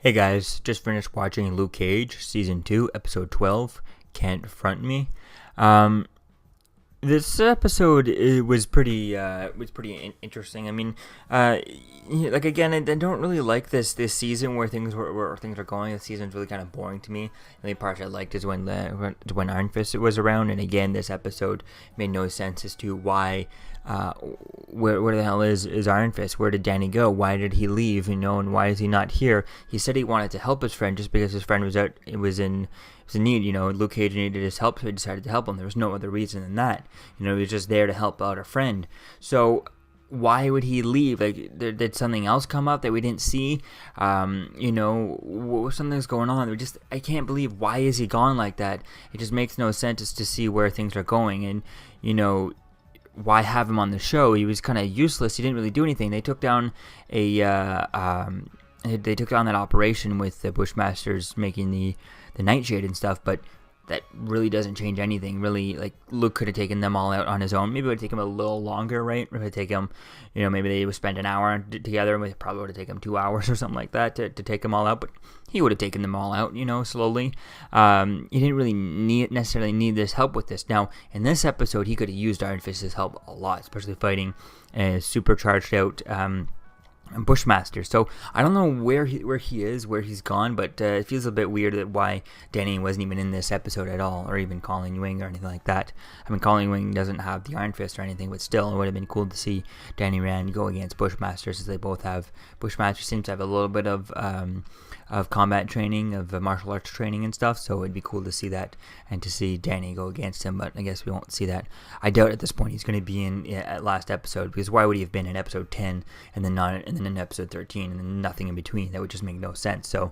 Hey guys, just finished watching Luke Cage season 2, episode 12. Can't Front Me. Um, this episode was pretty interesting. I mean, like again, I don't really like this season where things are going. The season's really kind of boring to me. The only part I liked is when Iron Fist was around, and again, this episode made no sense as to why. Where the hell is Iron Fist? Where did Danny go? Why did he leave? And why is he not here? He said he wanted to help his friend just because his friend was in need. Luke Cage needed his help, so he decided to help him. There was no other reason than that. He was just there to help out a friend. So why would he leave? Like, did something else come up that we didn't see? Something's going on. I can't believe, why is he gone like that? It just makes no sense as to see where things are going. And, why have him on the show? He was kind of useless. He didn't really do anything. They took down they took down that operation with the Bushmasters making the Nightshade and stuff, but that really doesn't change anything. Really, like, Luke could have taken them all out on his own. Maybe it would take him a little longer, right? It would take him, maybe they would spend an hour together, and it probably would have taken him 2 hours or something like that to take them all out, but he would have taken them all out, slowly. He didn't really necessarily need this help with this. Now, in this episode, he could have used Iron Fist's help a lot, especially fighting a supercharged out Bushmaster. So I don't know where he's gone, but it feels a bit weird that why Danny wasn't even in this episode at all, or even Colleen Wing or anything like that. I mean, Colleen Wing doesn't have the Iron Fist or anything, but still, it would have been cool to see Danny Rand go against Bushmasters, as they both have. Bushmaster seems to have a little bit of combat training, of martial arts training and stuff, so it'd be cool to see that, and to see Danny go against him, but I guess we won't see that. I doubt at this point he's going to be in at last episode, because why would he have been in episode 10 and then not in episode 13 and then nothing in between? That would just make no sense. So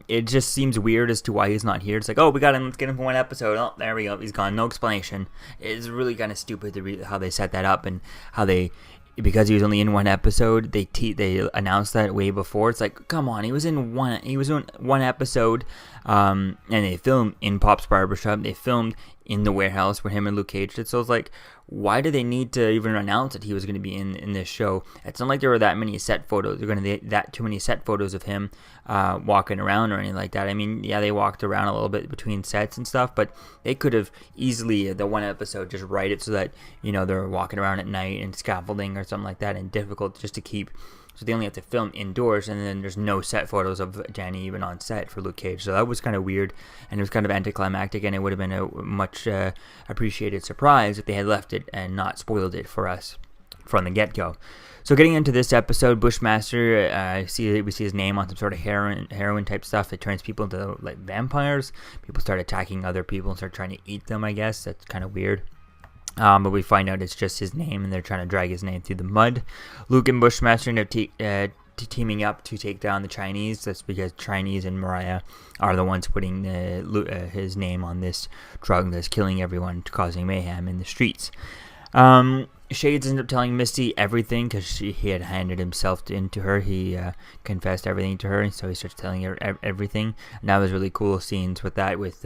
it just seems weird as to why he's not here. It's like, oh, we got him, let's get him for one episode. Oh, there we go, he's gone. No explanation. It's really kind of stupid how they set that up, and how they, because he was only in one episode, they announced that way before. It's like, come on, he was in one episode, and they filmed in Pop's barbershop. They filmed in the warehouse where him and Luke Cage did. So it's like, why did they need to even announce that he was going to be in this show? It's not like there were that many set photos. They're going to that too many set photos of him walking around or anything like that. I mean, yeah, they walked around a little bit between sets and stuff, but they could have easily, the one episode, just write it so that, they're walking around at night and scaffolding or something like that, and difficult just to keep. So they only have to film indoors, and then there's no set photos of Danny even on set for Luke Cage. So that was kind of weird, and it was kind of anticlimactic, and it would have been a much appreciated surprise if they had left it and not spoiled it for us from the get-go. So getting into this episode, Bushmaster, we see his name on some sort of heroin type stuff that turns people into like vampires. People start attacking other people and start trying to eat them, I guess. That's kind of weird. But we find out it's just his name, and they're trying to drag his name through the mud. Luke and Bushmaster end up teaming up to take down the Chinese. That's because Chinese and Mariah are the ones putting his name on this drug that's killing everyone, causing mayhem in the streets. Shades ends up telling Misty everything, because he had handed himself into her. He confessed everything to her, and so he starts telling her everything. And that was really cool scenes with that, with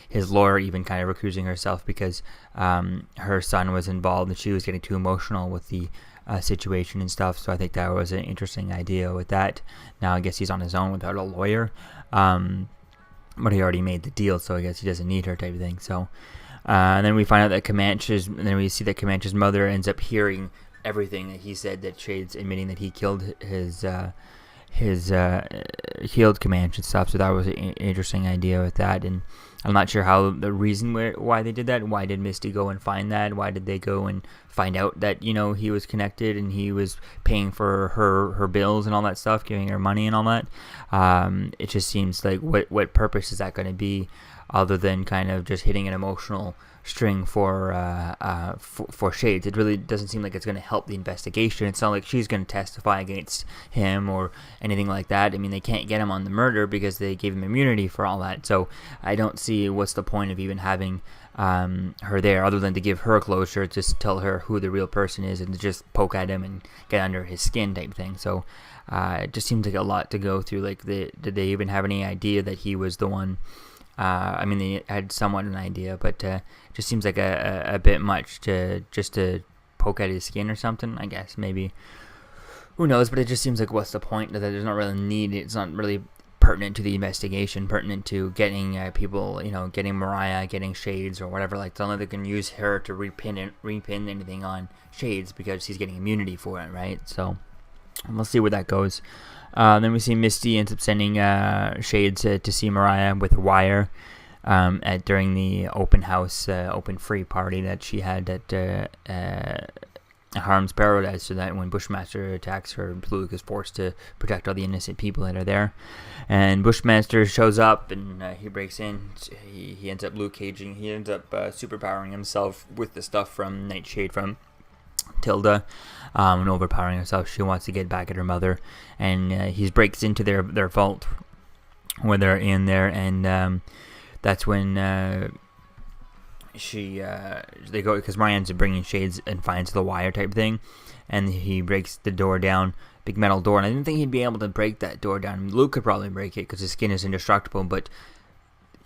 his lawyer even kind of recusing herself because her son was involved, and she was getting too emotional with the situation and stuff. So I think that was an interesting idea with that. Now I guess he's on his own without a lawyer, but he already made the deal, so I guess he doesn't need her type of thing. So. And then we find out that we see that Comanche's mother ends up hearing everything that he said, that Shade's admitting that he killed killed Comanche and stuff. So that was an interesting idea with that, and I'm not sure how the reason why they did that. Why did Misty go and find that? Why did they go and find out that he was connected and he was paying for her bills and all that stuff, giving her money and all that? It just seems like what purpose is that going to be, other than kind of just hitting an emotional string for Shades? It really doesn't seem like it's going to help the investigation. It's not like she's going to testify against him or anything like that. I mean, they can't get him on the murder because they gave him immunity for all that. So I don't see what's the point of even having her there, other than to give her closure, just tell her who the real person is, and to just poke at him and get under his skin type thing. So it just seems like a lot to go through. Like, did they even have any idea that he was the one? I mean, they had somewhat an idea, but it just seems like a bit much to poke at his skin or something, I guess, maybe. Who knows, but it just seems like, what's the point? That there's not really need. It's not really pertinent to the investigation, pertinent to getting people, getting Mariah, getting Shades or whatever. Like, so they can use her to repin anything on Shades because he's getting immunity for it, right? So we'll see where that goes. Then we see Misty ends up sending Shades to see Mariah with a wire during the open house, open free party that she had at Harm's Paradise, so that when Bushmaster attacks her, Luke is forced to protect all the innocent people that are there. And Bushmaster shows up and he breaks in. He ends up Luke caging. He ends up superpowering himself with the stuff from Nightshade from Tilda, and overpowering herself. She wants to get back at her mother, and he breaks into their vault when they're in there, and that's when they go, because Mariah ends up bringing Shades and finds the wire type thing, and he breaks the door down, big metal door, and I didn't think he'd be able to break that door down. Luke could probably break it because his skin is indestructible, but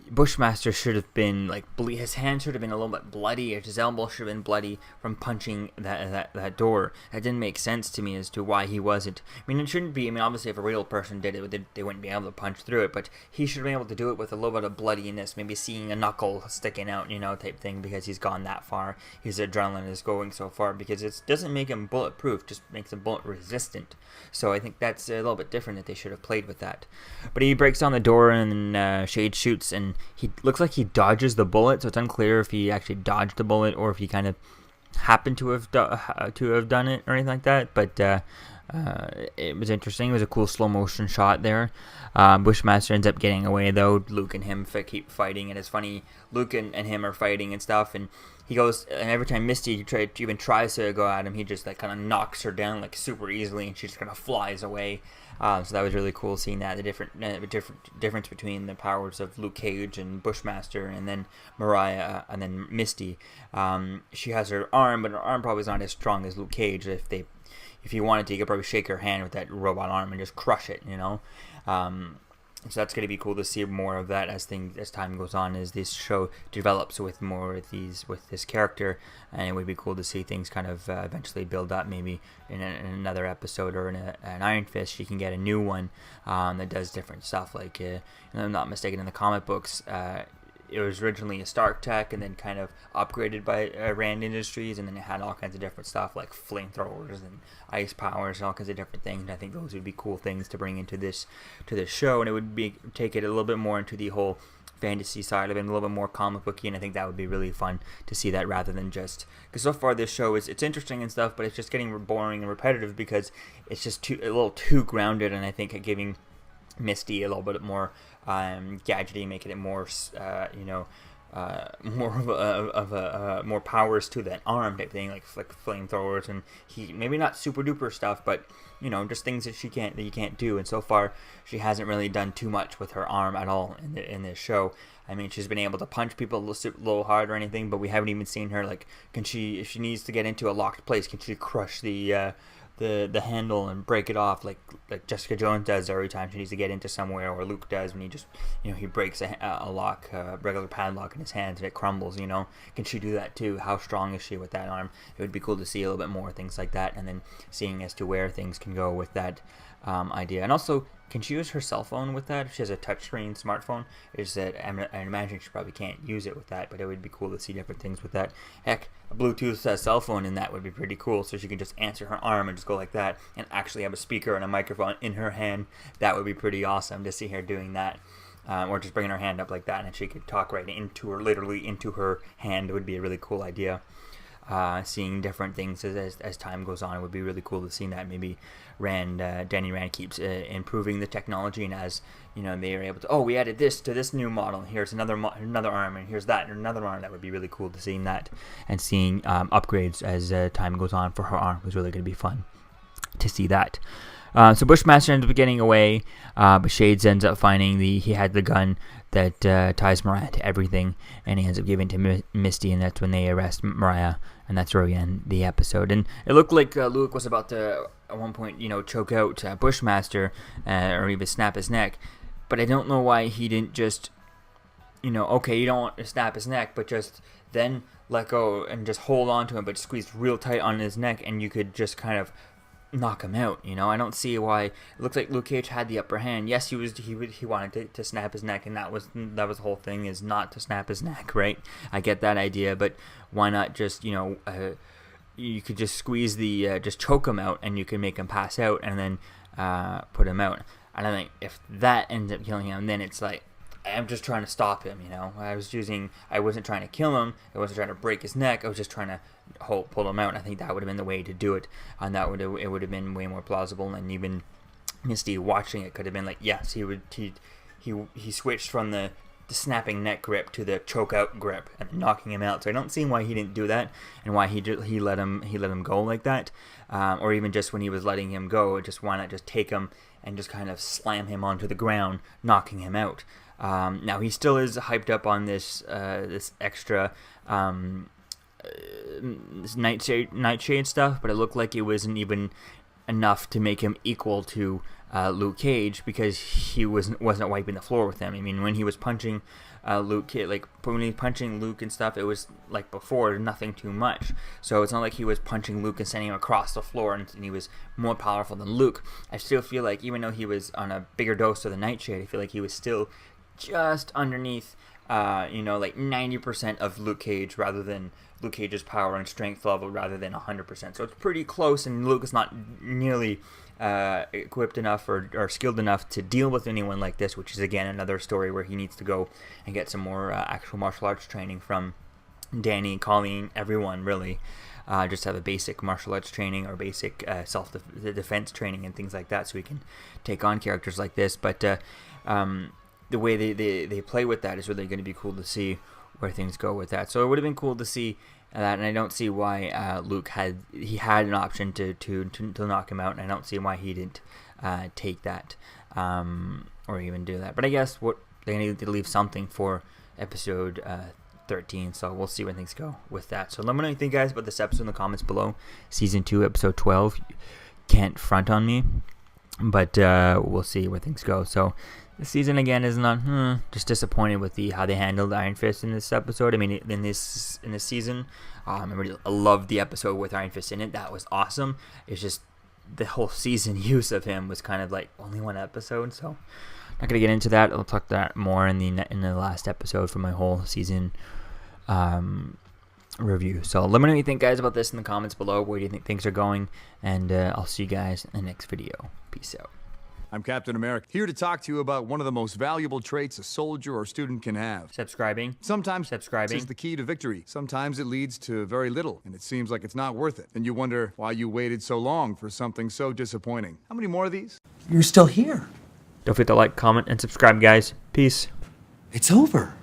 Bushmaster should have been like his hand should have been a little bit bloody, or his elbow should have been bloody from punching that door. That didn't make sense to me as to why he wasn't. I mean, it shouldn't be. I mean, obviously, if a real person did it, they wouldn't be able to punch through it. But he should have been able to do it with a little bit of bloodiness, maybe seeing a knuckle sticking out, type thing, because he's gone that far. His adrenaline is going so far, because it doesn't make him bulletproof, just makes him bullet resistant. So I think that's a little bit different, that they should have played with that. But he breaks down the door, and Shade shoots, and he looks like he dodges the bullet, so it's unclear if he actually dodged the bullet or if he kind of happened to have done it or anything like that. But it was interesting. It was a cool slow motion shot there. Bushmaster ends up getting away though. Luke and him keep fighting, and it's funny. Luke and him are fighting and stuff, and he goes, and every time Misty even tries to go at him, he just like kind of knocks her down like super easily, and she just kind of flies away. So that was really cool seeing that, the difference between the powers of Luke Cage and Bushmaster, and then Mariah, and then Misty. She has her arm, but her arm probably is not as strong as Luke Cage. If you wanted to, you could probably shake her hand with that robot arm and just crush it, So that's going to be cool to see more of that as time goes on, as this show develops with more of with this character, and it would be cool to see things kind of eventually build up. Maybe in another episode or in an Iron Fist, she can get a new one that does different stuff. Like, if I'm not mistaken, in the comic books, it was originally a Stark Tech, and then kind of upgraded by Rand Industries, and then it had all kinds of different stuff like flamethrowers and ice powers and all kinds of different things. And I think those would be cool things to bring into this show, and it would take it a little bit more into the whole fantasy side of it, and a little bit more comic booky, and I think that would be really fun to see that, rather than just, because so far this show it's interesting and stuff, but it's just getting boring and repetitive because it's just a little too grounded, and I think giving Misty a little bit more gadgety, making it more more powers to that arm type thing, like flamethrowers, and he maybe not super duper stuff, but just things that you can't do. And so far she hasn't really done too much with her arm at all in this show. I mean, she's been able to punch people a little hard or anything, but we haven't even seen her, like, if she needs to get into a locked place, can she crush the handle and break it off like Jessica Jones does every time she needs to get into somewhere, or Luke does when he just he breaks a lock, regular padlock in his hands, and it crumbles. Can she do that too? How strong is she with that arm? It would be cool to see a little bit more things like that, and then seeing as to where things can go with that idea. And also, can she use her cell phone with that? If she has a touchscreen smartphone, I imagine she probably can't use it with that, but it would be cool to see different things with that. Heck, a Bluetooth cell phone in that would be pretty cool, so she can just answer her arm and just go like that, and actually have a speaker and a microphone in her hand. That would be pretty awesome to see her doing that. Or just bringing her hand up like that, and she could talk right literally into her hand. It would be a really cool idea. Seeing different things as time goes on, it would be really cool to see that. Maybe Danny Rand keeps improving the technology, and as they are able to, we added this to this new model, here's another arm, and here's that, and another arm. That would be really cool to seeing that, and seeing upgrades as time goes on for her arm was really going to be fun to see that. So Bushmaster ends up getting away, but Shades ends up finding he had the gun that ties Mariah to everything, and he ends up giving it to Misty, and that's when they arrest Mariah, and that's where we end the episode. And it looked like Luke was about to, at one point, choke out Bushmaster, or even snap his neck, but I don't know why he didn't just, you don't want to snap his neck, but just then let go and just hold on to him, but squeeze real tight on his neck, and you could just kind of knock him out. I don't see why. It looks like Luke Cage had the upper hand. Yes, he wanted to snap his neck, and that was the whole thing, is not to snap his neck, right? I get that idea, but why not just you could just squeeze just choke him out, and you can make him pass out, and then put him out. And I think if that ends up killing him, then it's like, I'm just trying to stop him, I wasn't trying to kill him. I wasn't trying to break his neck. I was just trying to pull him out. And I think that would have been the way to do it. And it would have been way more plausible. And even Misty watching it could have been like, yes, he switched from the snapping neck grip to the choke out grip and knocking him out. So I don't see why he didn't do that, and why he let him go like that, or even just when he was letting him go, just why not just take him and just kind of slam him onto the ground, knocking him out. Now he still is hyped up on this extra Nightshade stuff, but it looked like it wasn't even enough to make him equal to Luke Cage, because he wasn't wiping the floor with him. I mean, when he was punching Luke and stuff, it was like before, nothing too much. So it's not like he was punching Luke and sending him across the floor, and he was more powerful than Luke. I still feel like, even though he was on a bigger dose of the Nightshade, I feel like he was still just underneath, like 90% of Luke Cage, rather than Luke Cage's power and strength level, rather than 100%. So it's pretty close, and Luke is not nearly equipped enough or skilled enough to deal with anyone like this, which is again another story where he needs to go and get some more actual martial arts training from Danny, Colleen, everyone really. Just have a basic martial arts training or basic self-defense training and things like that, so he can take on characters like this. But the way they play with that is really going to be cool to see where things go with that. So it would have been cool to see that, and I don't see why Luke had an option to knock him out, and I don't see why he didn't take that or even do that. But I guess they need to leave something for episode 13, so we'll see where things go with that. So let me know what you think, guys, about this episode in the comments below. Season 2, episode 12. Can't front on me, but we'll see where things go. So this season again is not just disappointed with how they handled Iron Fist in this episode. I mean, in this season, I loved the episode with Iron Fist in it. That was awesome. It's just the whole season use of him was kind of like only one episode. So not gonna get into that. I'll talk that more in the last episode for my whole season review. So let me know what you think, guys, about this in the comments below. Where do you think things are going? And I'll see you guys in the next video. Peace out. I'm Captain America, here to talk to you about one of the most valuable traits a soldier or student can have. Subscribing. Sometimes subscribing is the key to victory. Sometimes it leads to very little, and it seems like it's not worth it. And you wonder why you waited so long for something so disappointing. How many more of these? You're still here. Don't forget to like, comment, and subscribe, guys. Peace. It's over.